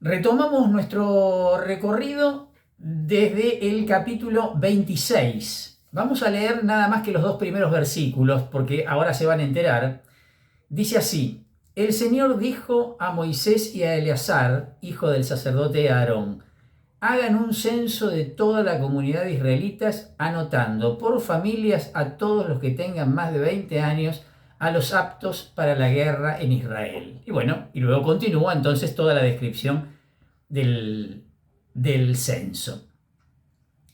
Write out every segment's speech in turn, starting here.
Retomamos nuestro recorrido desde el capítulo 26. Vamos a leer nada más que los dos primeros versículos, porque ahora se van a enterar. Dice así: El Señor dijo a Moisés y a Eleazar, hijo del sacerdote Aarón: hagan un censo de toda la comunidad de israelitas, anotando por familias a todos los que tengan más de 20 años, a los aptos para la guerra en Israel. Y bueno, y luego continúa entonces toda la descripción del censo.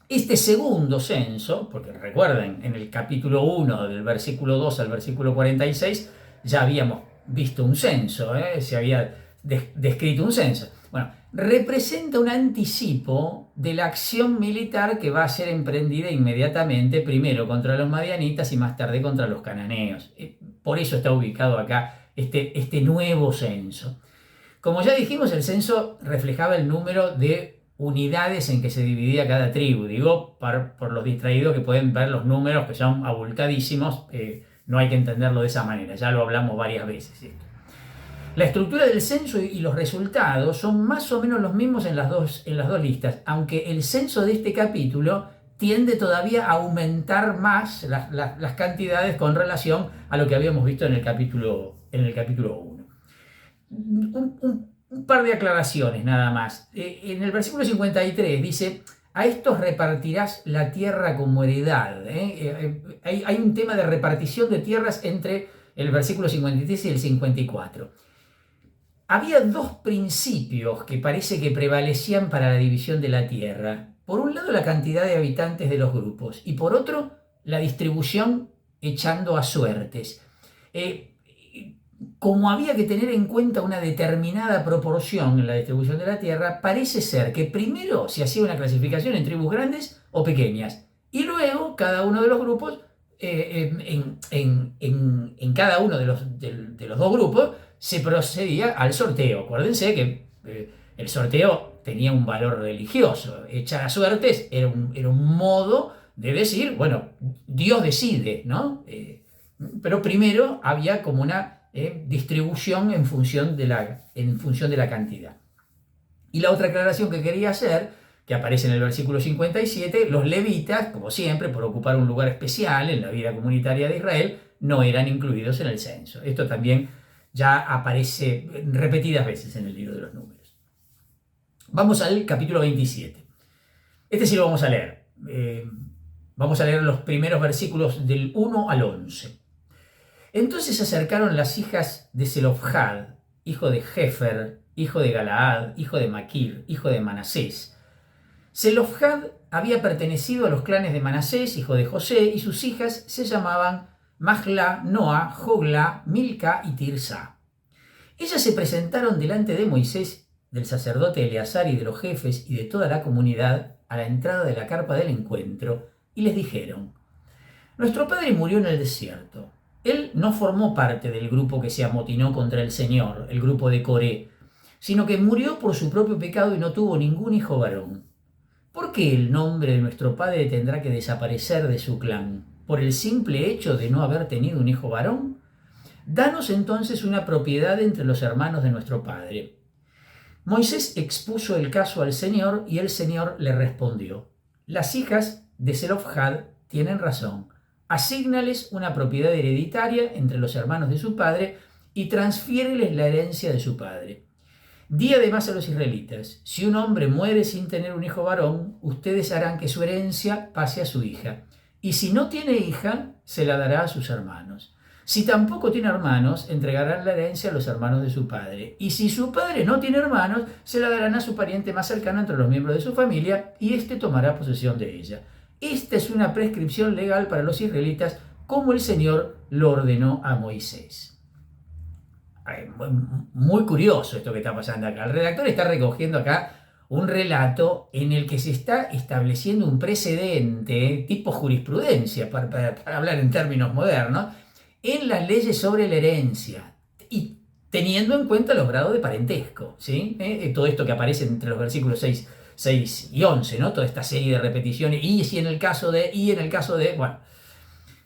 Este segundo censo, porque recuerden, en el capítulo 1, del versículo 2 al versículo 46, ya habíamos visto un censo, se había descrito un censo. Bueno, representa un anticipo de la acción militar que va a ser emprendida inmediatamente, primero contra los madianitas y más tarde contra los cananeos. Por eso está ubicado acá este nuevo censo. Como ya dijimos, el censo reflejaba el número de unidades en que se dividía cada tribu. Digo, por los distraídos que pueden ver los números que son abultadísimos, no hay que entenderlo de esa manera, ya lo hablamos varias veces esto. La estructura del censo y los resultados son más o menos los mismos en las dos listas, aunque el censo de este capítulo tiende todavía a aumentar más las cantidades con relación a lo que habíamos visto en el capítulo 1. Un par de aclaraciones nada más. En el versículo 53 dice: a estos repartirás la tierra como heredad. Hay un tema de repartición de tierras entre el versículo 53 y el 54. Había dos principios que parece que prevalecían para la división de la tierra. Por un lado, la cantidad de habitantes de los grupos, y por otro, la distribución echando a suertes. Como había que tener en cuenta una determinada proporción en la distribución de la tierra, parece ser que primero se hacía una clasificación en tribus grandes o pequeñas, y luego cada uno de los grupos, en cada uno de los dos grupos, se procedía al sorteo. Acuérdense que el sorteo tenía un valor religioso. Echar a suertes era un modo de decir, bueno, Dios decide, ¿no? Pero primero había como una distribución en función de la cantidad. Y la otra aclaración que quería hacer, que aparece en el versículo 57, los levitas, como siempre, por ocupar un lugar especial en la vida comunitaria de Israel, no eran incluidos en el censo. Esto también ya aparece repetidas veces en el libro de los números. Vamos al capítulo 27. Este sí lo vamos a leer. Vamos a leer los primeros versículos del 1 al 11. Entonces se acercaron las hijas de Zelofhad, hijo de Jefer, hijo de Galaad, hijo de Maquir, hijo de Manasés. Zelofhad había pertenecido a los clanes de Manasés, hijo de José, y sus hijas se llamaban Mahla, Noa, Jogla, Milca y Tirsa. Ellas se presentaron delante de Moisés, del sacerdote Eleazar y de los jefes y de toda la comunidad a la entrada de la carpa del encuentro, y les dijeron: nuestro padre murió en el desierto. Él no formó parte del grupo que se amotinó contra el Señor, el grupo de Coré, sino que murió por su propio pecado y no tuvo ningún hijo varón. ¿Por qué el nombre de nuestro padre tendrá que desaparecer de su clan? ¿Por el simple hecho de no haber tenido un hijo varón? Danos entonces una propiedad entre los hermanos de nuestro padre. Moisés expuso el caso al Señor y el Señor le respondió: las hijas de Zelofhad tienen razón. Asígnales una propiedad hereditaria entre los hermanos de su padre y transfiéreles la herencia de su padre. Di además a los israelitas: si un hombre muere sin tener un hijo varón, ustedes harán que su herencia pase a su hija. Y si no tiene hija, se la dará a sus hermanos. Si tampoco tiene hermanos, entregarán la herencia a los hermanos de su padre. Y si su padre no tiene hermanos, se la darán a su pariente más cercano entre los miembros de su familia, y éste tomará posesión de ella. Esta es una prescripción legal para los israelitas, como el Señor lo ordenó a Moisés. Muy curioso esto que está pasando acá. El redactor está recogiendo acá un relato en el que se está estableciendo un precedente tipo jurisprudencia, para hablar en términos modernos, en las leyes sobre la herencia, y teniendo en cuenta los grados de parentesco, ¿sí? Todo esto que aparece entre los versículos 6 y 11, ¿no? Toda esta serie de repeticiones, y en el caso de, bueno.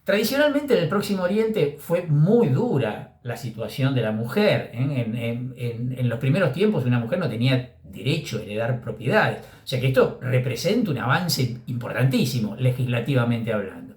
Tradicionalmente en el Próximo Oriente fue muy dura la situación de la mujer. En los primeros tiempos una mujer no tenía derecho a heredar propiedades. O sea que esto representa un avance importantísimo, legislativamente hablando.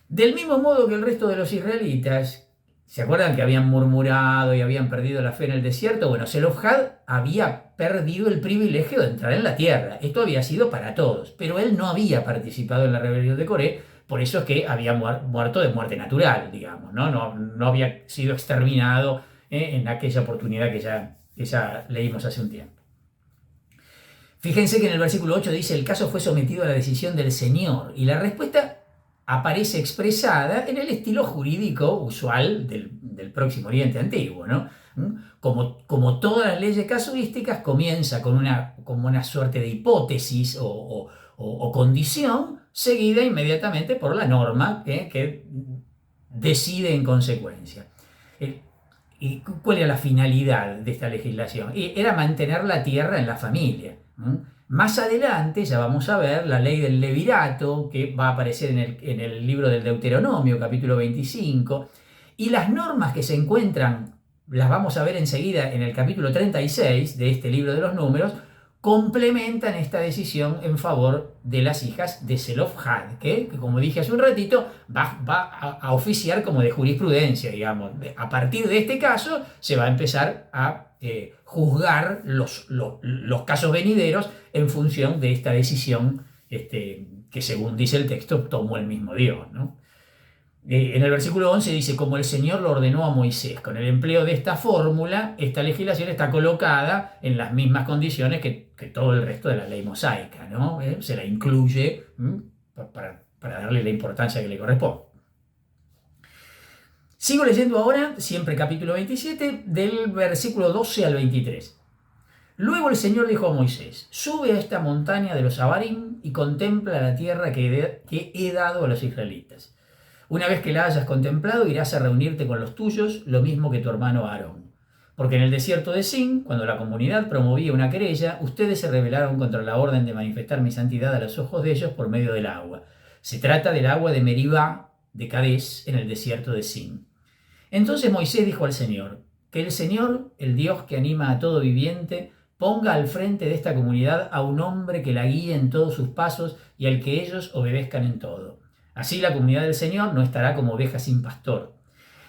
Del mismo modo que el resto de los israelitas, ¿se acuerdan que habían murmurado y habían perdido la fe en el desierto? Bueno, Zelofhad había perdido el privilegio de entrar en la tierra. Esto había sido para todos, pero él no había participado en la rebelión de Coré, por eso es que había muerto de muerte natural, digamos, ¿no? No había sido exterminado en aquella oportunidad que ya leímos hace un tiempo. Fíjense que en el versículo 8 dice: el caso fue sometido a la decisión del Señor, y la respuesta aparece expresada en el estilo jurídico usual del Próximo Oriente antiguo, ¿no? Como todas las leyes casuísticas, comienza con una suerte de hipótesis o condición, seguida inmediatamente por la norma que decide en consecuencia. ¿Y cuál era la finalidad de esta legislación? Era mantener la tierra en la familia. Más adelante ya vamos a ver la ley del levirato, que va a aparecer en el libro del Deuteronomio, capítulo 25, y las normas que se encuentran, las vamos a ver enseguida en el capítulo 36 de este libro de los números, complementan esta decisión en favor de las hijas de Zelofhad, que como dije hace un ratito, va a oficiar como de jurisprudencia, digamos. A partir de este caso se va a empezar a juzgar los casos venideros en función de esta decisión que, según dice el texto, tomó el mismo Dios, ¿no? En el versículo 11 dice: como el Señor lo ordenó a Moisés. Con el empleo de esta fórmula, esta legislación está colocada en las mismas condiciones que todo el resto de la ley mosaica, ¿no? Se la incluye para darle la importancia que le corresponde. Sigo leyendo ahora, siempre capítulo 27, del versículo 12 al 23. Luego el Señor dijo a Moisés: sube a esta montaña de los Abarim y contempla la tierra que he dado a los israelitas. Una vez que la hayas contemplado, irás a reunirte con los tuyos, lo mismo que tu hermano Aarón. Porque en el desierto de Sin, cuando la comunidad promovía una querella, ustedes se rebelaron contra la orden de manifestar mi santidad a los ojos de ellos por medio del agua. Se trata del agua de Meribá, de Cades, en el desierto de Sin. Entonces Moisés dijo al Señor: que el Señor, el Dios que anima a todo viviente, ponga al frente de esta comunidad a un hombre que la guíe en todos sus pasos y al que ellos obedezcan en todo. Así la comunidad del Señor no estará como oveja sin pastor.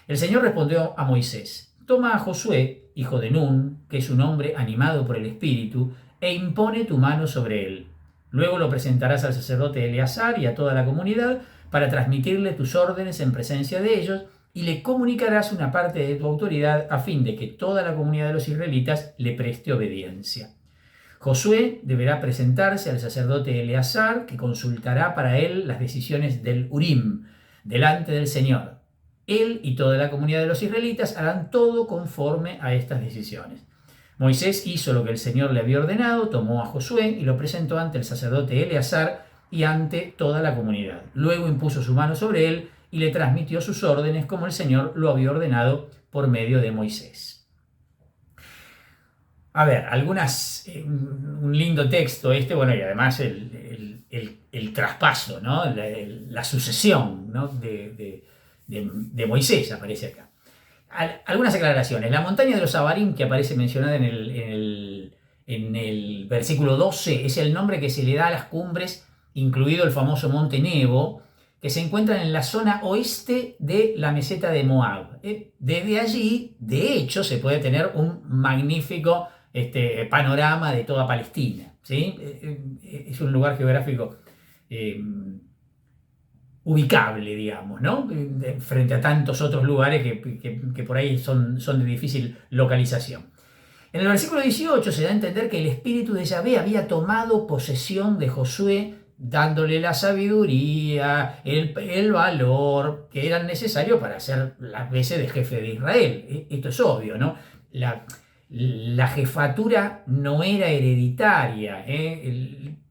El Señor respondió a Moisés: toma a Josué, hijo de Nun, que es un hombre animado por el Espíritu, e impone tu mano sobre él. Luego lo presentarás al sacerdote Eleazar y a toda la comunidad para transmitirle tus órdenes en presencia de ellos, y le comunicarás una parte de tu autoridad a fin de que toda la comunidad de los israelitas le preste obediencia. Josué deberá presentarse al sacerdote Eleazar, que consultará para él las decisiones del Urim, delante del Señor. Él y toda la comunidad de los israelitas harán todo conforme a estas decisiones. Moisés hizo lo que el Señor le había ordenado, tomó a Josué y lo presentó ante el sacerdote Eleazar y ante toda la comunidad. Luego impuso su mano sobre él y le transmitió sus órdenes como el Señor lo había ordenado por medio de Moisés. A ver, un lindo texto bueno, y además el traspaso, ¿no? La sucesión, ¿no? de Moisés aparece acá. Algunas aclaraciones. La montaña de los Abarim, que aparece mencionada en el versículo 12, es el nombre que se le da a las cumbres, incluido el famoso monte Nebo, que se encuentran en la zona oeste de la meseta de Moab. Desde allí, de hecho, se puede tener un magnífico panorama de toda Palestina, ¿sí? Es un lugar geográfico ubicable, digamos, ¿no? Frente a tantos otros lugares que por ahí son de difícil localización. En el versículo 18 se da a entender que el espíritu de Yahvé había tomado posesión de Josué, dándole la sabiduría, el valor que eran necesarios para hacer las veces de jefe de Israel. Esto es obvio, ¿no? La jefatura no era hereditaria.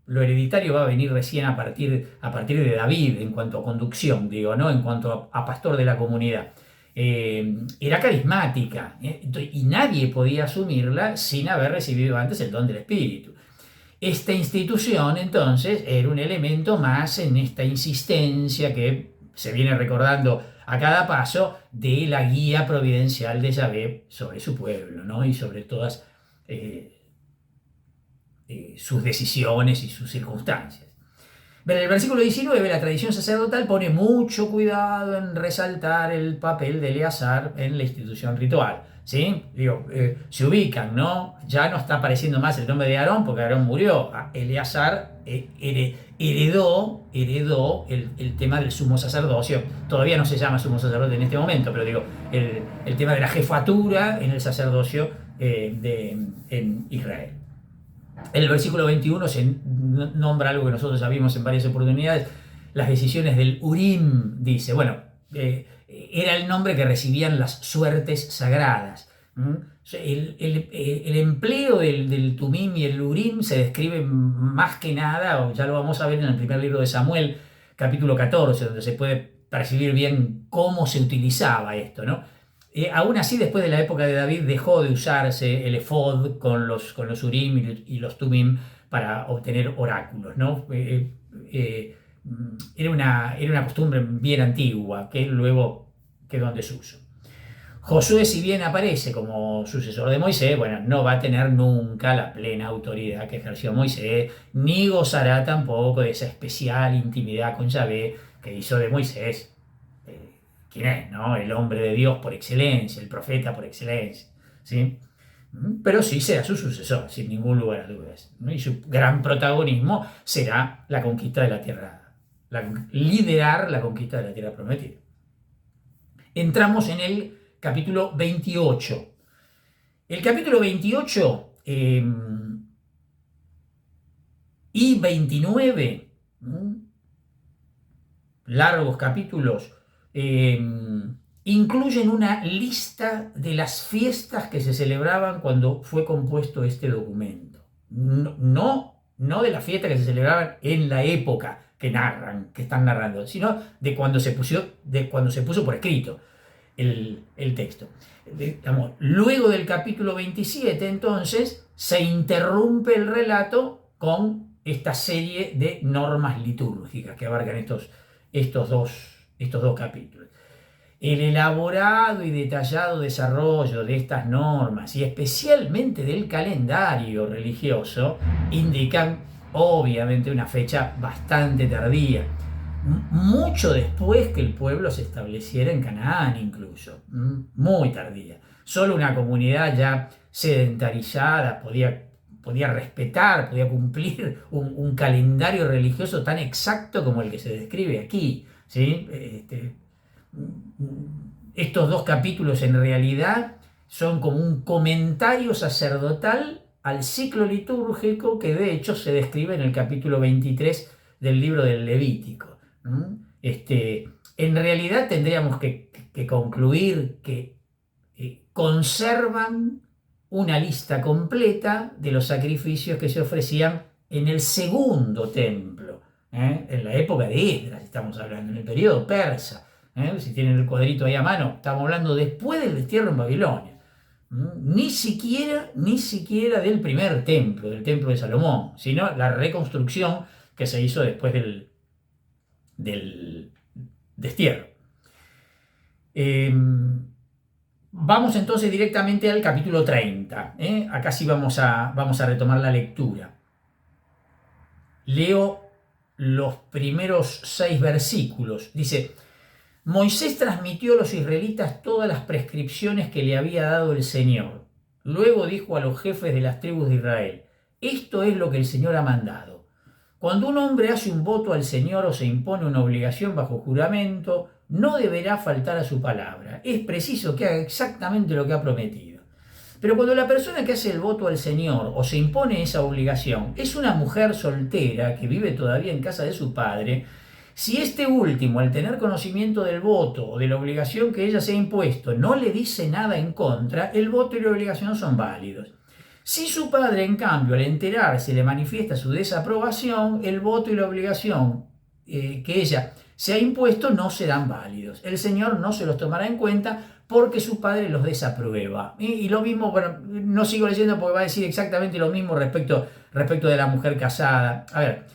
Lo hereditario va a venir recién a partir de David en cuanto a conducción, digo, ¿no? En cuanto a pastor de la comunidad. Era carismática, y nadie podía asumirla sin haber recibido antes el don del Espíritu. Esta institución, entonces, era un elemento más en esta insistencia que se viene recordando a cada paso de la guía providencial de Yahvé sobre su pueblo, ¿no? Y sobre todas sus decisiones y sus circunstancias. En el versículo 19, la tradición sacerdotal pone mucho cuidado en resaltar el papel de Eleazar en la institución ritual. ¿Sí? Digo, se ubican, ¿no? Ya no está apareciendo más el nombre de Aarón porque Aarón murió. Eleazar heredó el tema del sumo sacerdocio. Todavía no se llama sumo sacerdote en este momento, pero digo, el tema de la jefatura en el sacerdocio en Israel. En el versículo 21 se nombra algo que nosotros ya vimos en varias oportunidades, las decisiones del Urim, dice. Bueno, era el nombre que recibían las suertes sagradas. El empleo del Tumim y el Urim se describe más que nada, o ya lo vamos a ver en el primer libro de Samuel, capítulo 14, donde se puede percibir bien cómo se utilizaba esto, ¿no? Aún así, después de la época de David, dejó de usarse el efod con los Urim y los Tumim para obtener oráculos, ¿no? Era una costumbre bien antigua que luego quedó en desuso. Josué, si bien aparece como sucesor de Moisés, bueno, no va a tener nunca la plena autoridad que ejerció Moisés, ni gozará tampoco de esa especial intimidad con Yahvé que hizo de Moisés. ¿Quién es, no? El hombre de Dios por excelencia, el profeta por excelencia, ¿sí? Pero sí será su sucesor, sin ningún lugar a dudas, ¿no? Y su gran protagonismo será la conquista de la tierra, liderar la conquista de la tierra prometida. Entramos en el capítulo 28. El capítulo 28 y 29, largos capítulos, incluyen una lista de las fiestas que se celebraban cuando fue compuesto este documento. No de las fiestas que se celebraban en la época que están narrando, sino de cuando se puso por escrito el texto. Luego del capítulo 27, entonces, se interrumpe el relato con esta serie de normas litúrgicas que abarcan estos dos capítulos. El elaborado y detallado desarrollo de estas normas y especialmente del calendario religioso indican obviamente una fecha bastante tardía, mucho después que el pueblo se estableciera en Canaán incluso, muy tardía. Solo una comunidad ya sedentarizada podía respetar, podía cumplir un calendario religioso tan exacto como el que se describe aquí, ¿sí? Estos dos capítulos en realidad son como un comentario sacerdotal al ciclo litúrgico que de hecho se describe en el capítulo 23 del libro del Levítico. En realidad tendríamos que concluir que conservan una lista completa de los sacrificios que se ofrecían en el segundo templo, en la época de Esdras, estamos hablando, en el periodo persa. Si tienen el cuadrito ahí a mano, estamos hablando después del destierro en Babilonia. Ni siquiera del primer templo, del templo de Salomón, sino la reconstrucción que se hizo después del destierro. Vamos entonces directamente al capítulo 30. Acá sí vamos a retomar la lectura. Leo los primeros 6 versículos. Dice: Moisés transmitió a los israelitas todas las prescripciones que le había dado el Señor. Luego dijo a los jefes de las tribus de Israel: esto es lo que el Señor ha mandado. Cuando un hombre hace un voto al Señor o se impone una obligación bajo juramento, no deberá faltar a su palabra. Es preciso que haga exactamente lo que ha prometido. Pero cuando la persona que hace el voto al Señor o se impone esa obligación es una mujer soltera que vive todavía en casa de su padre, si este último, al tener conocimiento del voto o de la obligación que ella se ha impuesto, no le dice nada en contra, el voto y la obligación son válidos. Si su padre, en cambio, al enterarse le manifiesta su desaprobación, el voto y la obligación que ella se ha impuesto no serán válidos. El Señor no se los tomará en cuenta porque su padre los desaprueba. Y lo mismo, bueno, no sigo leyendo porque va a decir exactamente lo mismo respecto de la mujer casada. A ver,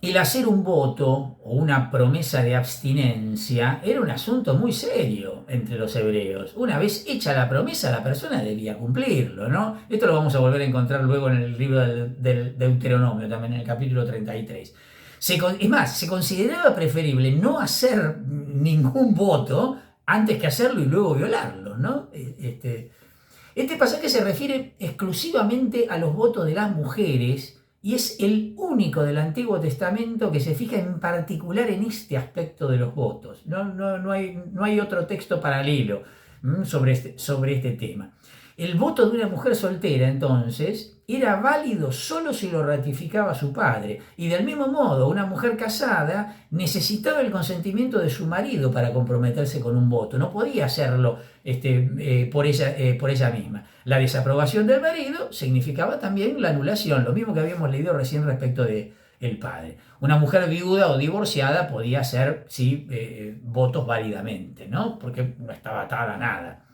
el hacer un voto o una promesa de abstinencia era un asunto muy serio entre los hebreos. Una vez hecha la promesa, la persona debía cumplirlo, ¿no? Esto lo vamos a volver a encontrar luego en el libro del Deuteronomio, también en el capítulo 33. Es más, se consideraba preferible no hacer ningún voto antes que hacerlo y luego violarlo, ¿no? Este pasaje se refiere exclusivamente a los votos de las mujeres y es el único del Antiguo Testamento que se fija en particular en este aspecto de los votos. No hay otro texto paralelo sobre este tema. El voto de una mujer soltera, entonces, era válido solo si lo ratificaba su padre. Y del mismo modo, una mujer casada necesitaba el consentimiento de su marido para comprometerse con un voto. No podía hacerlo por ella misma. La desaprobación del marido significaba también la anulación, lo mismo que habíamos leído recién respecto de el padre. Una mujer viuda o divorciada podía hacer, sí, votos válidamente, ¿no? Porque no estaba atada a nada,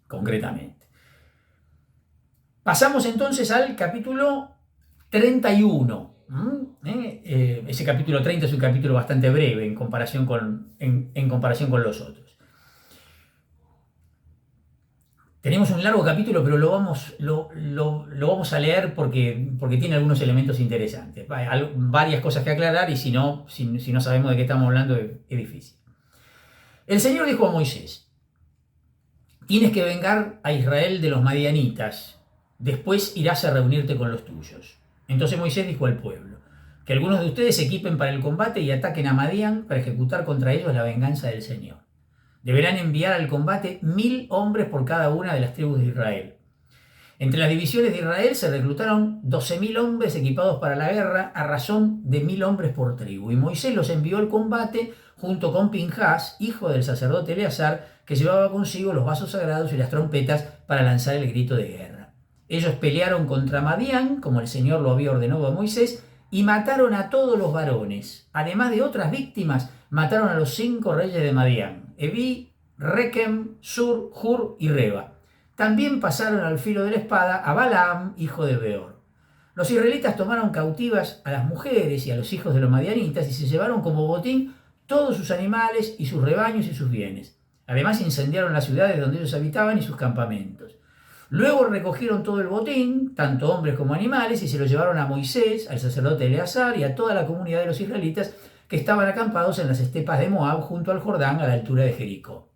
concretamente. Pasamos entonces al capítulo 31. Ese capítulo 30 es un capítulo bastante breve en comparación con los otros. Tenemos un largo capítulo, pero lo vamos a leer porque tiene algunos elementos interesantes. Hay varias cosas que aclarar y si no sabemos de qué estamos hablando es difícil. El Señor dijo a Moisés: tienes que vengar a Israel de los madianitas, después irás a reunirte con los tuyos. Entonces Moisés dijo al pueblo: que algunos de ustedes se equipen para el combate y ataquen a Madián para ejecutar contra ellos la venganza del Señor. Deberán enviar al combate 1000 hombres por cada una de las tribus de Israel. Entre las divisiones de Israel se reclutaron 12.000 hombres equipados para la guerra a razón de 1000 hombres por tribu. Y Moisés los envió al combate junto con Pinhás, hijo del sacerdote Eleazar, que llevaba consigo los vasos sagrados y las trompetas para lanzar el grito de guerra. Ellos pelearon contra Madián, como el Señor lo había ordenado a Moisés, y mataron a todos los varones. Además de otras víctimas, mataron a los 5 reyes de Madián: Eví, Rekem, Sur, Hur y Reba. También pasaron al filo de la espada a Balaam, hijo de Beor. Los israelitas tomaron cautivas a las mujeres y a los hijos de los madianitas y se llevaron como botín todos sus animales y sus rebaños y sus bienes. Además incendiaron las ciudades donde ellos habitaban y sus campamentos. Luego recogieron todo el botín, tanto hombres como animales, y se lo llevaron a Moisés, al sacerdote Eleazar y a toda la comunidad de los israelitas que estaban acampados en las estepas de Moab junto al Jordán a la altura de Jericó.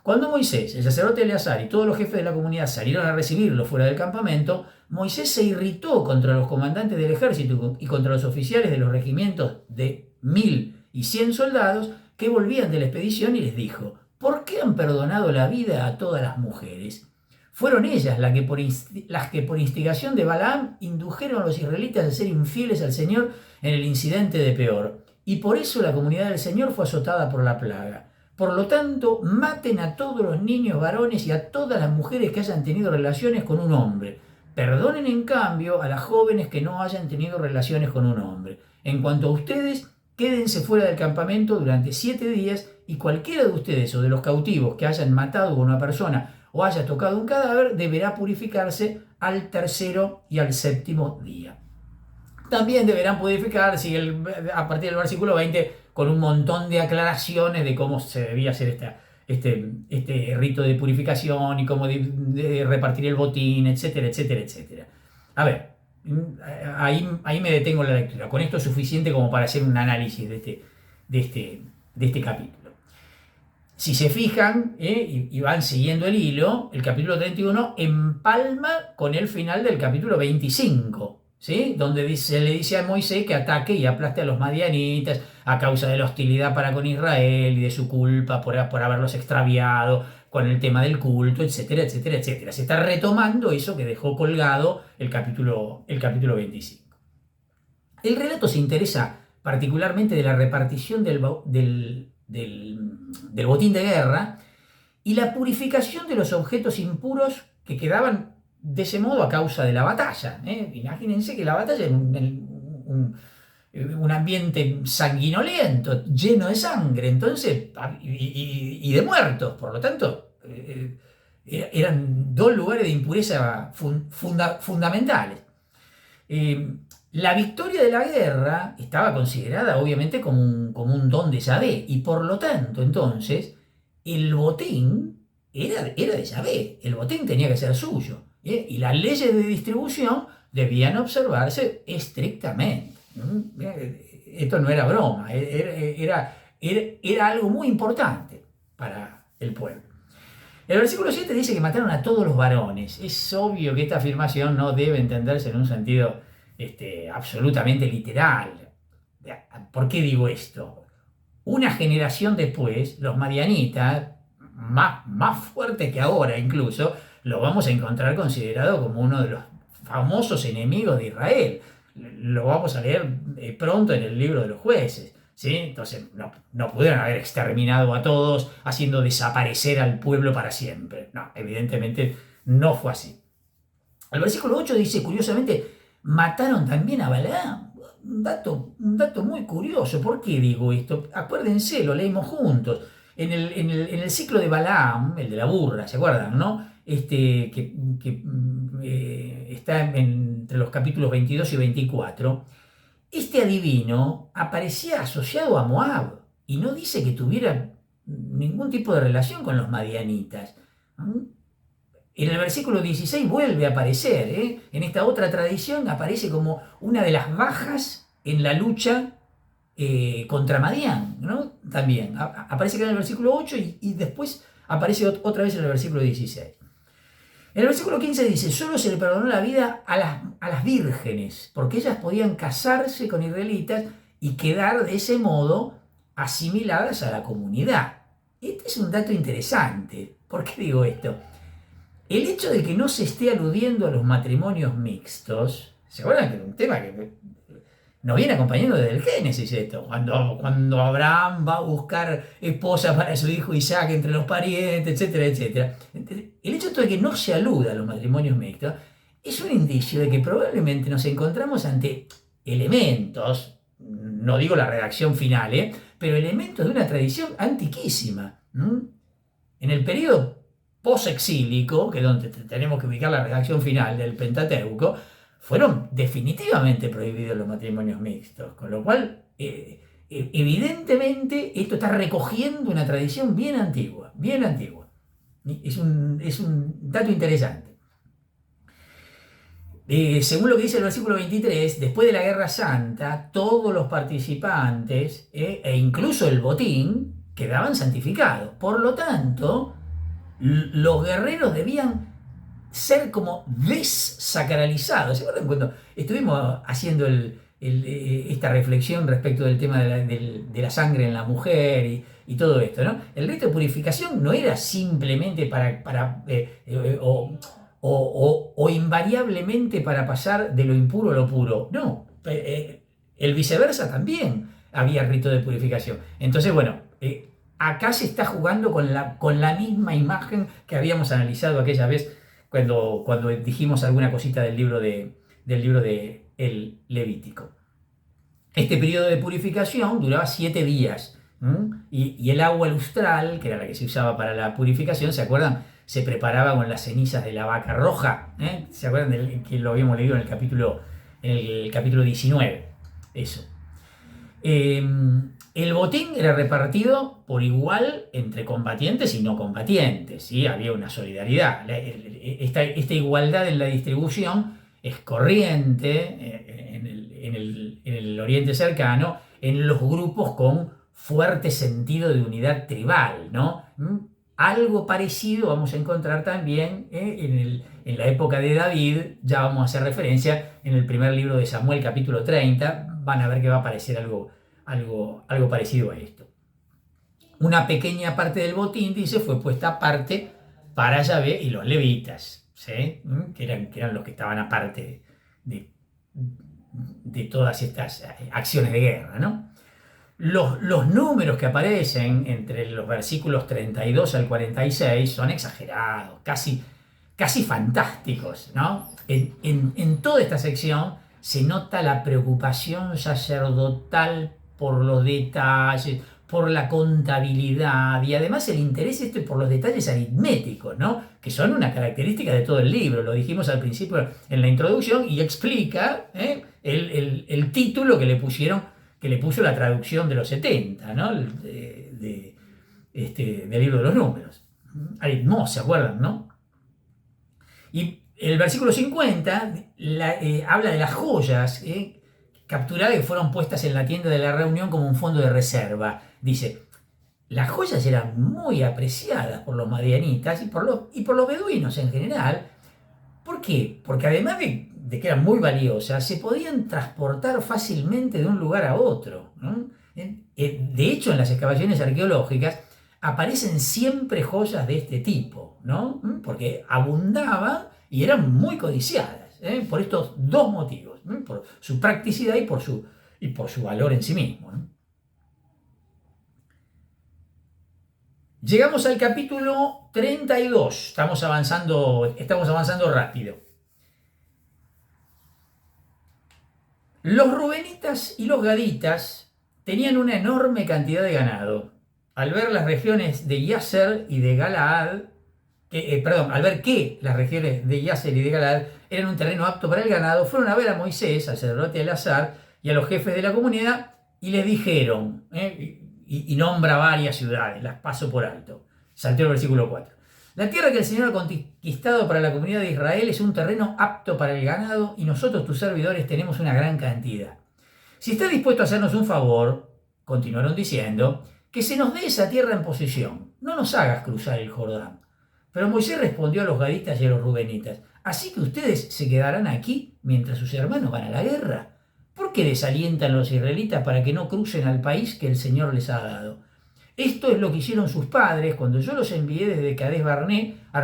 Cuando Moisés, el sacerdote Eleazar y todos los jefes de la comunidad salieron a recibirlo fuera del campamento, Moisés se irritó contra los comandantes del ejército y contra los oficiales de los regimientos de 1100 soldados que volvían de la expedición y les dijo: ¿por qué han perdonado la vida a todas las mujeres? Fueron ellas las que por instigación de Balaam indujeron a los israelitas a ser infieles al Señor en el incidente de Peor, y por eso la comunidad del Señor fue azotada por la plaga. Por lo tanto, maten a todos los niños varones y a todas las mujeres que hayan tenido relaciones con un hombre. Perdonen en cambio a las jóvenes que no hayan tenido relaciones con un hombre. En cuanto a ustedes, quédense fuera del campamento durante 7 días y cualquiera de ustedes o de los cautivos que hayan matado a una persona o haya tocado un cadáver deberá purificarse al 3º y al 7º día. También deberán purificarse a partir del versículo 20 con un montón de aclaraciones de cómo se debía hacer este rito de purificación y cómo de repartir el botín, etcétera, etcétera, etcétera. A ver, ahí me detengo en la lectura. Con esto es suficiente como para hacer un análisis de este capítulo. Si se fijan y van siguiendo el hilo, el capítulo 31 empalma con el final del capítulo 25, ¿sí? Donde se le dice a Moisés que ataque y aplaste a los madianitas a causa de la hostilidad para con Israel y de su culpa por haberlos extraviado con el tema del culto, etcétera, etcétera, etcétera. Se está retomando eso que dejó colgado el capítulo 25. El relato se interesa particularmente de la repartición del botín de guerra y la purificación de los objetos impuros que quedaban de ese modo a causa de la batalla. Imagínense que la batalla era un ambiente sanguinolento, lleno de sangre, entonces, y de muertos, por lo tanto, eran 2 lugares de impureza fundamentales. La victoria de la guerra estaba considerada obviamente como un don de Yahvé y por lo tanto entonces el botín era de Yahvé, el botín tenía que ser suyo, y las leyes de distribución debían observarse estrictamente. Esto no era broma, era algo muy importante para el pueblo. El versículo 7 dice que mataron a todos los varones. Es obvio que esta afirmación no debe entenderse en un sentido absolutamente literal. ¿Por qué digo esto? Una generación después, los madianitas, más fuertes que ahora incluso, lo vamos a encontrar considerado como uno de los famosos enemigos de Israel. Lo vamos a leer pronto en el libro de los jueces. ¿Sí? Entonces no pudieron haber exterminado a todos haciendo desaparecer al pueblo para siempre. No, evidentemente no fue así. El versículo 8 dice, curiosamente, mataron también a Balaam. Un dato muy curioso. ¿Por qué digo esto? Acuérdense, lo leímos juntos. En el ciclo de Balaam, el de la burra, ¿se acuerdan, no? Está entre los capítulos 22 y 24. Este adivino aparecía asociado a Moab y no dice que tuviera ningún tipo de relación con los madianitas. En el versículo 16 vuelve a aparecer, en esta otra tradición aparece como una de las bajas en la lucha contra Madián, ¿no? También aparece acá en el versículo 8 y después aparece otra vez en el versículo 16. En el versículo 15 dice, solo se le perdonó la vida a las vírgenes, porque ellas podían casarse con israelitas y quedar de ese modo asimiladas a la comunidad. Este es un dato interesante. ¿Por qué digo esto? El hecho de que no se esté aludiendo a los matrimonios mixtos, ¿se acuerdan que era un tema que nos viene acompañando desde el Génesis esto? Cuando Abraham va a buscar esposa para su hijo Isaac entre los parientes, etcétera, etcétera. El hecho de que no se aluda a los matrimonios mixtos es un indicio de que probablemente nos encontramos ante elementos, no digo la redacción final, pero elementos de una tradición antiquísima. En el periodo post-exílico, que es donde tenemos que ubicar la redacción final del Pentateuco, fueron definitivamente prohibidos los matrimonios mixtos, con lo cual evidentemente esto está recogiendo una tradición bien antigua, bien antigua. Es un dato interesante. Según lo que dice el versículo 23, después de la Guerra Santa, todos los participantes e incluso el botín quedaban santificados. Por lo tanto, los guerreros debían ser como desacralizados. ¿Se acuerdan cuando estuvimos haciendo esta reflexión respecto del tema de la sangre en la mujer y todo esto, ¿no? El rito de purificación no era simplemente o invariablemente para pasar de lo impuro a lo puro. No, el viceversa también había rito de purificación. Entonces, bueno, acá se está jugando con la misma imagen que habíamos analizado aquella vez cuando dijimos alguna cosita del libro de el Levítico. Este periodo de purificación duraba 7 días. Y el agua lustral, que era la que se usaba para la purificación, ¿se acuerdan? Se preparaba con las cenizas de la vaca roja. ¿Se acuerdan que lo habíamos leído en el capítulo 19? Eso. El botín era repartido por igual entre combatientes y no combatientes, ¿sí? Había una solidaridad. Esta igualdad en la distribución es corriente en el Oriente cercano, en los grupos con fuerte sentido de unidad tribal, ¿no? Algo parecido vamos a encontrar también en la época de David. Ya vamos a hacer referencia en el primer libro de Samuel, capítulo 30. Van a ver que va a aparecer algo parecido a esto. Una pequeña parte del botín, dice, fue puesta aparte para Yahvé y los levitas, ¿sí? que eran los que estaban aparte de todas estas acciones de guerra, ¿no? Los números que aparecen entre los versículos 32 al 46 son exagerados, casi fantásticos, ¿no? En toda esta sección se nota la preocupación sacerdotal por los detalles, por la contabilidad y además el interés por los detalles aritméticos, ¿no? Que son una característica de todo el libro. Lo dijimos al principio en la introducción y explica el título que le pusieron, que le puso la traducción de los 70, ¿no? Del libro de los números. Aritmos, ¿se acuerdan, no? Y el versículo 50 habla de las joyas capturadas que fueron puestas en la tienda de la reunión como un fondo de reserva. Dice, las joyas eran muy apreciadas por los madianitas y por los beduinos en general. ¿Por qué? Porque además de que eran muy valiosas, se podían transportar fácilmente de un lugar a otro, ¿no? De hecho, en las excavaciones arqueológicas aparecen siempre joyas de este tipo, ¿no? Porque abundaban y eran muy codiciadas, por estos dos motivos, ¿no? Por su practicidad y por su valor en sí mismo, ¿no? Llegamos al capítulo 32, estamos avanzando rápido. Los rubenitas y los gaditas tenían una enorme cantidad de ganado. Al ver las regiones de Yaser y de Galaad, al ver que las regiones de Yaser y de Galaad eran un terreno apto para el ganado, fueron a ver a Moisés, al sacerdote Eleazar y a los jefes de la comunidad y les dijeron, y nombra varias ciudades, las paso por alto. Salteo el versículo 4. La tierra que el Señor ha conquistado para la comunidad de Israel es un terreno apto para el ganado y nosotros, tus servidores, tenemos una gran cantidad. Si estás dispuesto a hacernos un favor, continuaron diciendo, que se nos dé esa tierra en posesión. No nos hagas cruzar el Jordán. Pero Moisés respondió a los gaditas y a los rubenitas, ¿así que ustedes se quedarán aquí mientras sus hermanos van a la guerra? ¿Por qué desalientan a los israelitas para que no crucen al país que el Señor les ha dado? Esto es lo que hicieron sus padres cuando yo los envié desde Cades Barné a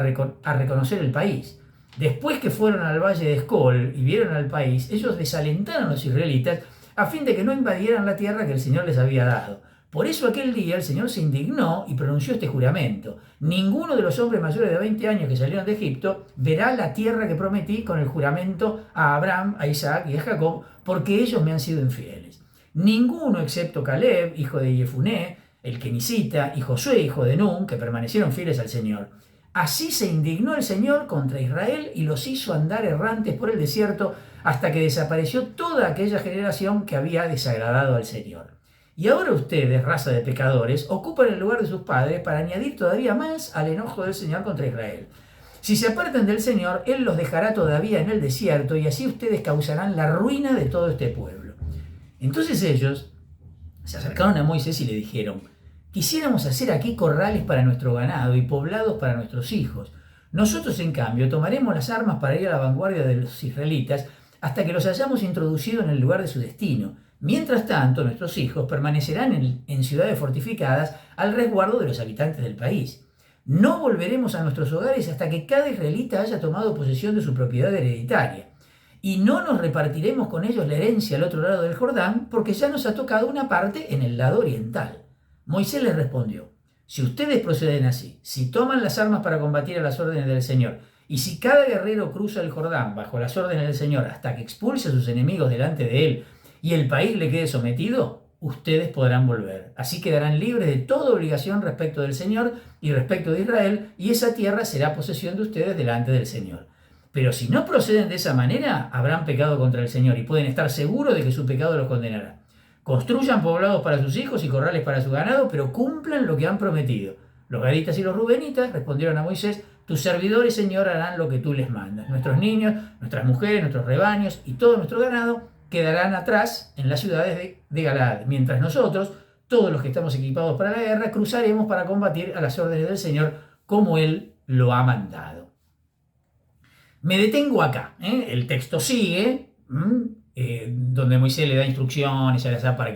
reconocer el país. Después que fueron al valle de Escol y vieron al país, ellos desalentaron a los israelitas a fin de que no invadieran la tierra que el Señor les había dado. Por eso aquel día el Señor se indignó y pronunció este juramento. Ninguno de los hombres mayores de 20 años que salieron de Egipto verá la tierra que prometí con el juramento a Abraham, a Isaac y a Jacob, porque ellos me han sido infieles. Ninguno excepto Caleb, hijo de Jefuné, el kenisita, y Josué, hijo de Nun, que permanecieron fieles al Señor. Así se indignó el Señor contra Israel y los hizo andar errantes por el desierto hasta que desapareció toda aquella generación que había desagradado al Señor. Y ahora ustedes, raza de pecadores, ocupan el lugar de sus padres para añadir todavía más al enojo del Señor contra Israel. Si se apartan del Señor, Él los dejará todavía en el desierto y así ustedes causarán la ruina de todo este pueblo. Entonces ellos se acercaron a Moisés y le dijeron, quisiéramos hacer aquí corrales para nuestro ganado y poblados para nuestros hijos. Nosotros, en cambio, tomaremos las armas para ir a la vanguardia de los israelitas hasta que los hayamos introducido en el lugar de su destino. Mientras tanto, nuestros hijos permanecerán en ciudades fortificadas al resguardo de los habitantes del país. No volveremos a nuestros hogares hasta que cada israelita haya tomado posesión de su propiedad hereditaria. Y no nos repartiremos con ellos la herencia al otro lado del Jordán, porque ya nos ha tocado una parte en el lado oriental. Moisés les respondió, si ustedes proceden así, si toman las armas para combatir a las órdenes del Señor, y si cada guerrero cruza el Jordán bajo las órdenes del Señor hasta que expulse a sus enemigos delante de él, y el país le quede sometido, ustedes podrán volver. Así quedarán libres de toda obligación respecto del Señor y respecto de Israel, y esa tierra será posesión de ustedes delante del Señor. Pero si no proceden de esa manera, habrán pecado contra el Señor y pueden estar seguros de que su pecado los condenará. Construyan poblados para sus hijos y corrales para su ganado, pero cumplan lo que han prometido. Los gaditas y los rubenitas respondieron a Moisés, tus servidores, Señor, harán lo que tú les mandas. Nuestros niños, nuestras mujeres, nuestros rebaños y todo nuestro ganado quedarán atrás en las ciudades de Galaad, mientras nosotros, todos los que estamos equipados para la guerra, cruzaremos para combatir a las órdenes del Señor como Él lo ha mandado. Me detengo acá, el texto sigue, donde Moisés le da instrucciones a Eleazar para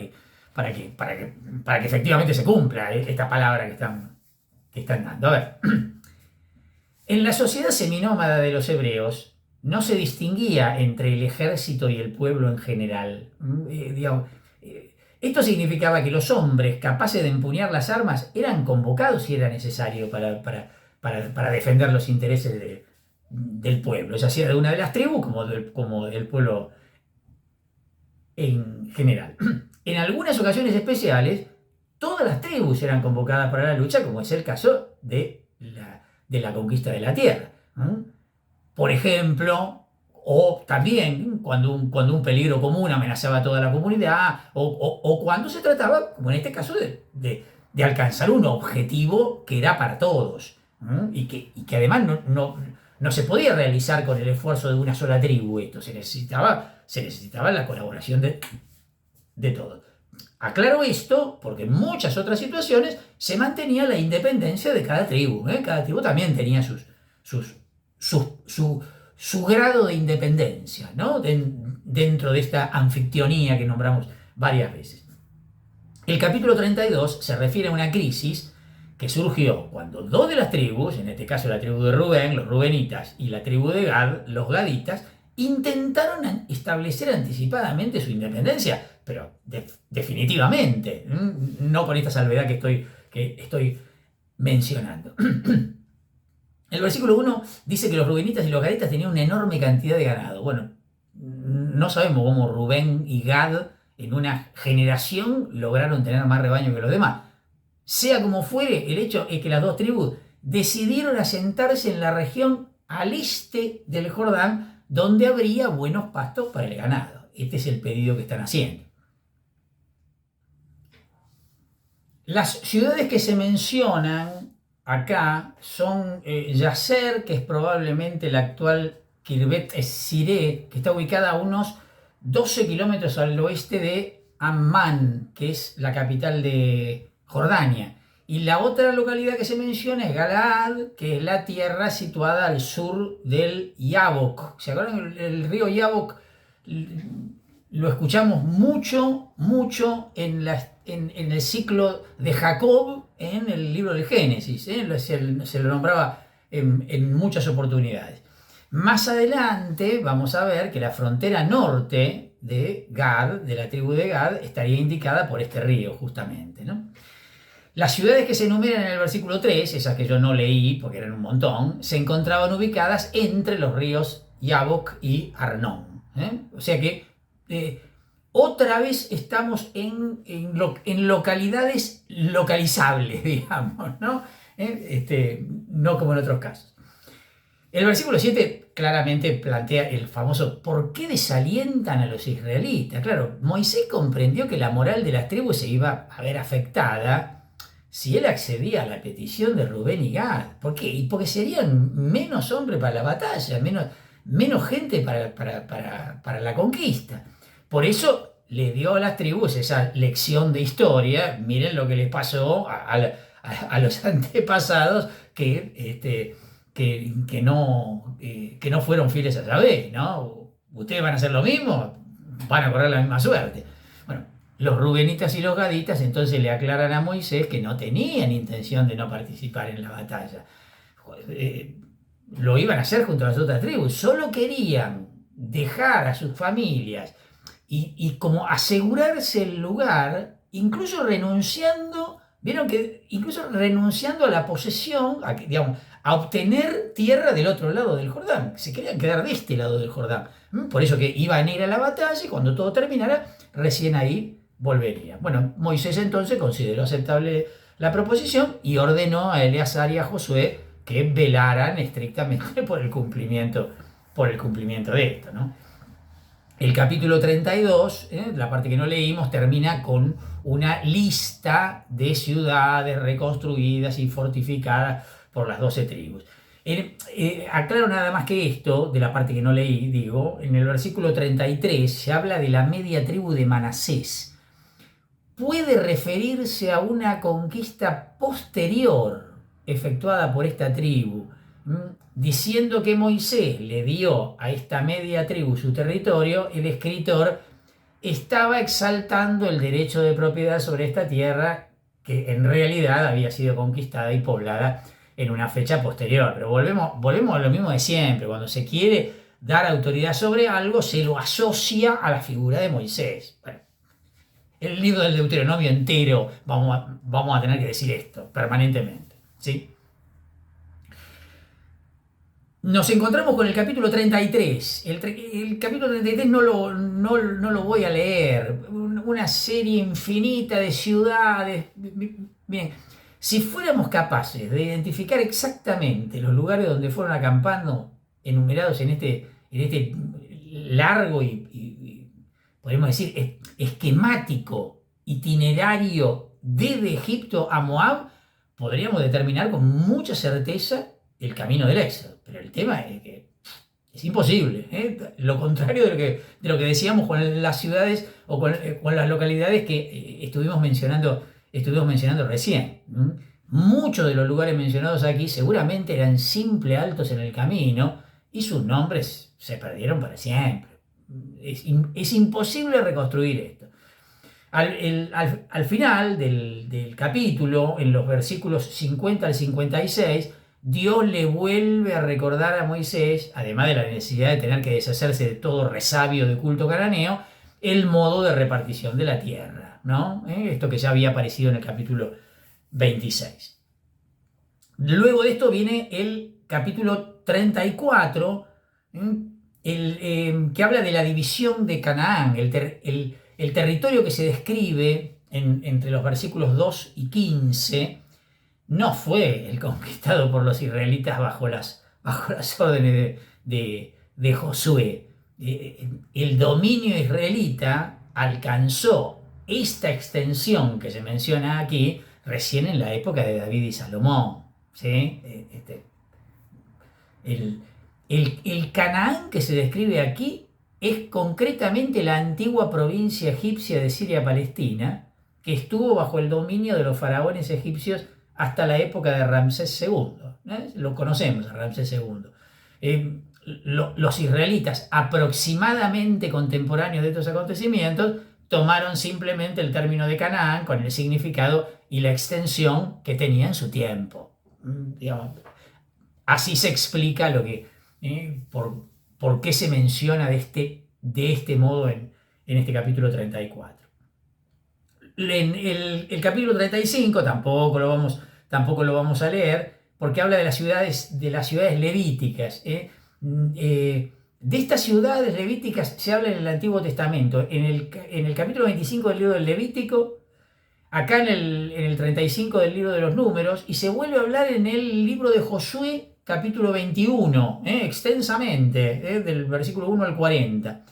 que efectivamente se cumpla esta palabra que están dando. A ver, en la sociedad seminómada de los hebreos no se distinguía entre el ejército y el pueblo en general. Esto significaba que los hombres capaces de empuñar las armas eran convocados si era necesario para defender los intereses del pueblo, ya sea de una de las tribus como del pueblo en general. En algunas ocasiones especiales, todas las tribus eran convocadas para la lucha, como es el caso de la conquista de la tierra. Por ejemplo, o también cuando un peligro común amenazaba a toda la comunidad, o cuando se trataba, como en este caso, de alcanzar un objetivo que era para todos, ¿no? Y que además no se podía realizar con el esfuerzo de una sola tribu. Esto se necesitaba la colaboración de todos. Aclaro esto porque en muchas otras situaciones se mantenía la independencia de cada tribu, ¿eh? Cada tribu también tenía su grado de independencia, ¿no? Dentro de esta anfictionía que nombramos varias veces. El capítulo 32 se refiere a una crisis que surgió cuando dos de las tribus, en este caso la tribu de Rubén, los rubenitas, y la tribu de Gad, los gaditas, intentaron establecer anticipadamente su independencia, pero definitivamente, no con esta salvedad que estoy mencionando. El versículo 1 dice que los rubenitas y los gaditas tenían una enorme cantidad de ganado. Bueno, no sabemos cómo Rubén y Gad en una generación lograron tener más rebaño que los demás. Sea como fuere, el hecho es que las dos tribus decidieron asentarse en la región al este del Jordán, donde habría buenos pastos para el ganado. Este es el pedido que están haciendo. Las ciudades que se mencionan acá son Yacer, que es probablemente la actual Kirbet Sireh, que está ubicada a unos 12 kilómetros al oeste de Ammán, que es la capital de Jordania. Y la otra localidad que se menciona es Galaad, que es la tierra situada al sur del Yabok. ¿Se acuerdan? El río Yabok lo escuchamos mucho en el ciclo de Jacob en el libro del Génesis. Se lo nombraba en muchas oportunidades. Más adelante vamos a ver que la frontera norte de Gad, de la tribu de Gad, estaría indicada por este río justamente, ¿no? Las ciudades que se enumeran en el versículo 3, esas que yo no leí porque eran un montón, se encontraban ubicadas entre los ríos Yabok y Arnón, ¿eh? O sea que otra vez estamos en localidades localizables, digamos, ¿no? No como en otros casos. El versículo 7 claramente plantea el famoso ¿por qué desalientan a los israelitas? Claro, Moisés comprendió que la moral de las tribus se iba a ver afectada si él accedía a la petición de Rubén y Gad. ¿Por qué? Y porque serían menos hombres para la batalla, menos gente para la conquista. Por eso le dio a las tribus esa lección de historia. Miren lo que les pasó a los antepasados que no fueron fieles a Yahvé, ¿no? Ustedes van a hacer lo mismo, van a correr la misma suerte. Bueno, los rubenitas y los gaditas entonces le aclaran a Moisés que no tenían intención de no participar en la batalla. Lo iban a hacer junto a las otras tribus, solo querían dejar a sus familias y como asegurarse el lugar, incluso renunciando, vieron que incluso renunciando a la posesión, a obtener tierra del otro lado del Jordán. Se querían quedar de este lado del Jordán. Por eso que iban a ir a la batalla y cuando todo terminara, recién ahí volverían. Bueno, Moisés entonces consideró aceptable la proposición y ordenó a Eleazar y a Josué que velaran estrictamente por el cumplimiento de esto, ¿no? El capítulo 32, la parte que no leímos, termina con una lista de ciudades reconstruidas y fortificadas por las 12 tribus. Aclaro nada más que esto, de la parte que no leí, digo, en el versículo 33 se habla de la media tribu de Manasés. Puede referirse a una conquista posterior efectuada por esta tribu, diciendo que Moisés le dio a esta media tribu su territorio. El escritor estaba exaltando el derecho de propiedad sobre esta tierra que en realidad había sido conquistada y poblada en una fecha posterior. Pero volvemos a lo mismo de siempre. Cuando se quiere dar autoridad sobre algo, se lo asocia a la figura de Moisés. Bueno, el libro del Deuteronomio entero vamos a tener que decir esto permanentemente, ¿sí? Nos encontramos con el capítulo 33. El capítulo 33 no lo voy a leer. Una serie infinita de ciudades. Bien, si fuéramos capaces de identificar exactamente los lugares donde fueron acampando, enumerados en largo y podemos decir, esquemático itinerario desde Egipto a Moab, podríamos determinar con mucha certeza el camino del Éxodo. Pero el tema es que es imposible, ¿eh? Lo contrario de lo que decíamos con las ciudades o con las localidades que estuvimos mencionando recién. Muchos de los lugares mencionados aquí seguramente eran simples altos en el camino y sus nombres se perdieron para siempre. Es imposible reconstruir esto. Al final del capítulo, en los versículos 50 al 56, Dios le vuelve a recordar a Moisés, además de la necesidad de tener que deshacerse de todo resabio de culto cananeo, el modo de repartición de la tierra, ¿no? Esto que ya había aparecido en el capítulo 26. Luego de esto viene el capítulo 34, que habla de la división de Canaán, el territorio que se describe entre los versículos 2 y 15 no fue el conquistado por los israelitas bajo las órdenes de Josué. El dominio israelita alcanzó esta extensión que se menciona aquí recién en la época de David y Salomón, ¿sí? El Canaán que se describe aquí es concretamente la antigua provincia egipcia de Siria-Palestina, que estuvo bajo el dominio de los faraones egipcios hasta la época de Ramsés II. Lo conocemos, a Ramsés II. Los israelitas, aproximadamente contemporáneos de estos acontecimientos, tomaron simplemente el término de Canaán con el significado y la extensión que tenía en su tiempo. Digamos, así se explica por qué se menciona de este modo en este capítulo 34. En el capítulo 35 tampoco lo vamos a leer, porque habla de las ciudades levíticas. De estas ciudades levíticas se habla en el Antiguo Testamento. En el capítulo 25 del libro del Levítico, acá en el 35 del libro de los Números, y se vuelve a hablar en el libro de Josué, capítulo 21, extensamente, del versículo 1 al 40.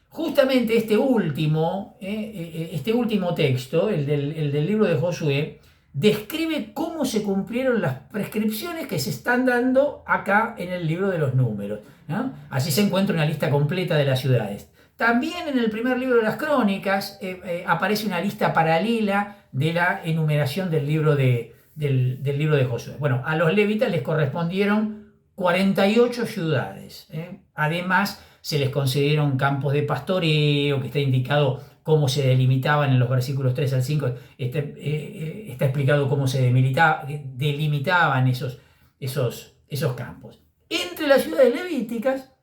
Justamente este último texto, el del libro de Josué, describe cómo se cumplieron las prescripciones que se están dando acá en el libro de los Números, ¿no? Así se encuentra una lista completa de las ciudades. También en el primer libro de las Crónicas aparece una lista paralela de la enumeración del libro de Josué. Bueno, a los levitas les correspondieron 48 ciudades. Además, se les concedieron campos de pastoreo, que está indicado cómo se delimitaban en los versículos 3 al 5. Está explicado cómo se delimitaban esos campos. Entre las ciudades levíticas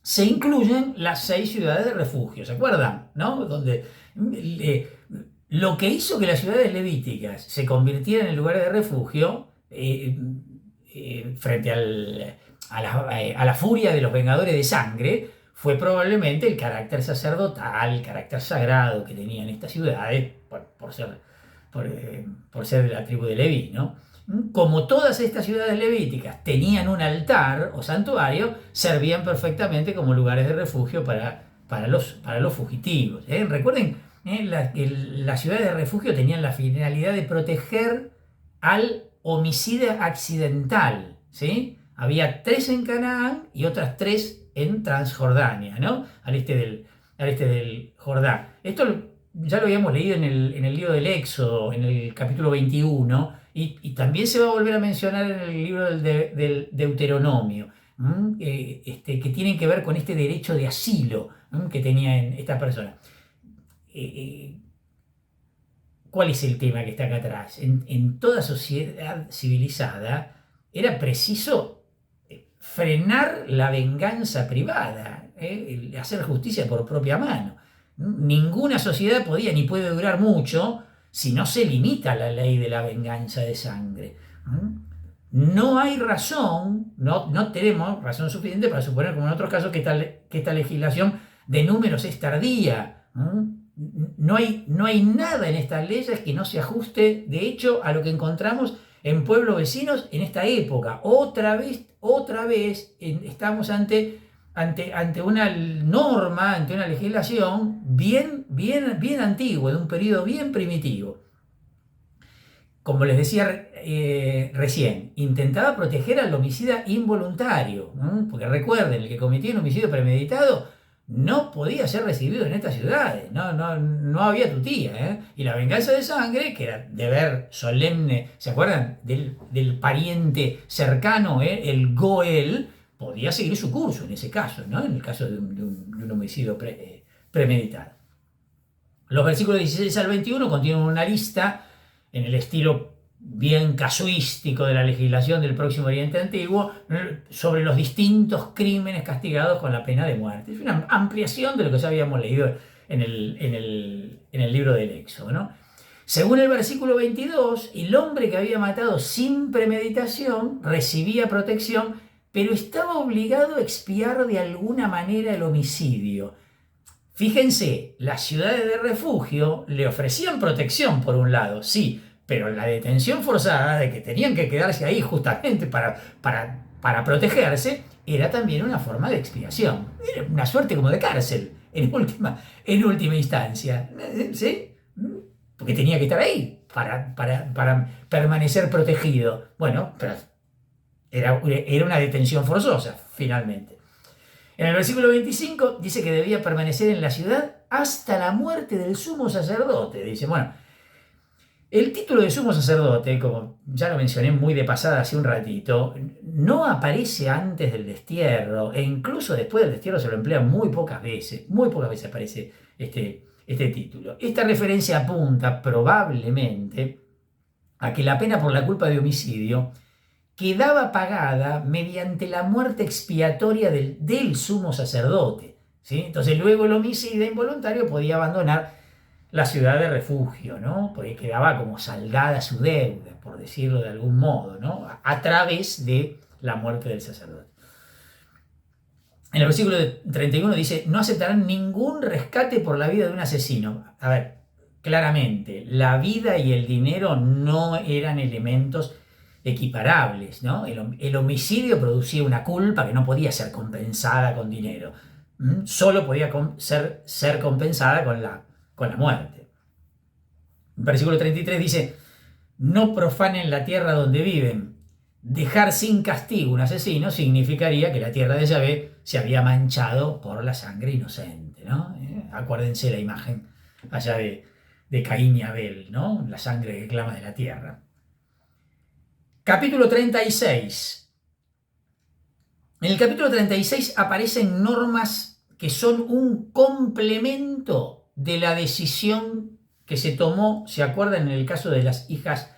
se incluyen las 6 ciudades de refugio, ¿se acuerdan? ¿No? Donde lo que hizo que las ciudades levíticas se convirtieran en lugares de refugio frente a la furia de los vengadores de sangre fue probablemente el carácter sacerdotal, el carácter sagrado que tenían estas ciudades por ser de la tribu de Leví, ¿no? Como todas estas ciudades levíticas tenían un altar o santuario, servían perfectamente como lugares de refugio para los fugitivos. Recuerden, las ciudades de refugio tenían la finalidad de proteger al homicida accidental, ¿sí? Había 3 en Canaán y otras 3 en Transjordania, ¿no? Al este del Jordán. Esto ya lo habíamos leído en el libro del Éxodo, en el capítulo 21, y también se va a volver a mencionar en el libro del Deuteronomio, que tienen que ver con este derecho de asilo que tenía esta persona. ¿Cuál es el tema que está acá atrás? En toda sociedad civilizada era preciso frenar la venganza privada, hacer justicia por propia mano. Ninguna sociedad podía ni puede durar mucho si no se limita la ley de la venganza de sangre. No hay razón, no tenemos razón suficiente para suponer, como en otros casos, que esta legislación de números es tardía. No hay nada en estas leyes que no se ajuste, de hecho, a lo que encontramos en pueblos vecinos en esta época. Otra vez estamos ante ante una norma, ante una legislación bien antigua, de un periodo bien primitivo. Como les decía recién, intentaba proteger al homicida involuntario, ¿no? Porque recuerden, el que cometía un homicidio premeditado no podía ser recibido en estas ciudades, no había tutía, ¿eh? Y la venganza de sangre, que era deber solemne, ¿se acuerdan? Del pariente cercano, el Goel, podía seguir su curso en ese caso, ¿no? En el caso de un homicidio premeditado. Los versículos 16 al 21 contienen una lista en el estilo bien casuístico de la legislación del Próximo Oriente Antiguo sobre los distintos crímenes castigados con la pena de muerte. Es una ampliación de lo que ya habíamos leído en el libro del Éxodo, ¿no? Según el versículo 22, el hombre que había matado sin premeditación recibía protección, pero estaba obligado a expiar de alguna manera el homicidio. Fíjense, las ciudades de refugio le ofrecían protección por un lado, sí, pero la detención forzada de que tenían que quedarse ahí justamente para protegerse era también una forma de expiación. Era una suerte como de cárcel en última instancia, ¿sí? Porque tenía que estar ahí para permanecer protegido. Bueno, pero era una detención forzosa, finalmente. En el versículo 25 dice que debía permanecer en la ciudad hasta la muerte del sumo sacerdote. Dice, bueno, el título de sumo sacerdote, como ya lo mencioné muy de pasada hace un ratito, no aparece antes del destierro, e incluso después del destierro se lo emplea muy pocas veces aparece este título. Esta referencia apunta probablemente a que la pena por la culpa de homicidio quedaba pagada mediante la muerte expiatoria del sumo sacerdote, ¿sí? Entonces luego el homicida involuntario podía abandonar la ciudad de refugio, ¿no? Porque quedaba como saldada su deuda, por decirlo de algún modo, ¿no? A través de la muerte del sacerdote. En el versículo 31 dice, no aceptarán ningún rescate por la vida de un asesino. A ver, claramente, la vida y el dinero no eran elementos equiparables, ¿no? El homicidio producía una culpa que no podía ser compensada con dinero. Solo podía ser compensada con la muerte. El versículo 33 dice, no profanen la tierra donde viven. Dejar sin castigo un asesino significaría que la tierra de Yahvé se había manchado por la sangre inocente, ¿no? Acuérdense la imagen allá de Caín y Abel, ¿no? La sangre que clama de la tierra. Capítulo 36. En el capítulo 36 aparecen normas que son un complemento de la decisión que se tomó, ¿se acuerdan? En el caso de las hijas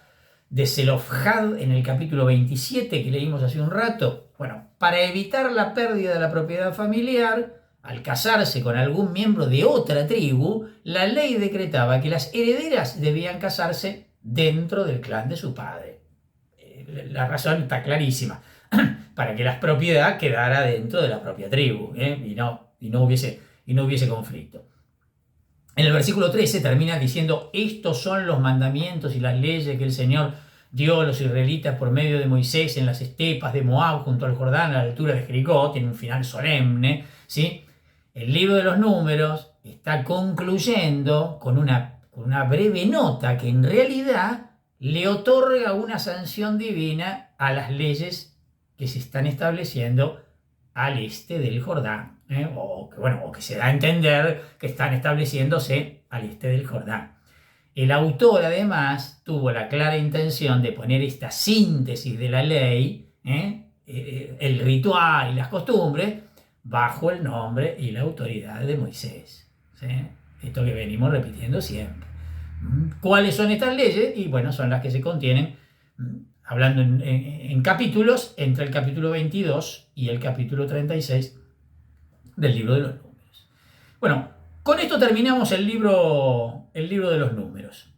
de Zelofhad, en el capítulo 27 que leímos hace un rato. Bueno, para evitar la pérdida de la propiedad familiar, al casarse con algún miembro de otra tribu, la ley decretaba que las herederas debían casarse dentro del clan de su padre. La razón está clarísima, para que la propiedad quedara dentro de la propia tribu, y no hubiese conflicto. En el versículo 13 termina diciendo, estos son los mandamientos y las leyes que el Señor dio a los israelitas por medio de Moisés en las estepas de Moab junto al Jordán a la altura de Jericó. Tiene un final solemne, ¿sí? El libro de los números está concluyendo con una breve nota que en realidad le otorga una sanción divina a las leyes que se están estableciendo al este del Jordán, o que se da a entender que están estableciéndose al este del Jordán. El autor además tuvo la clara intención de poner esta síntesis de la ley, el ritual y las costumbres, bajo el nombre y la autoridad de Moisés, ¿sí? Esto que venimos repitiendo siempre. ¿Cuáles son estas leyes? Y bueno, son las que se contienen, hablando en capítulos, entre el capítulo 22 y el capítulo 36 del libro de los números. Bueno, con esto terminamos el libro de los números.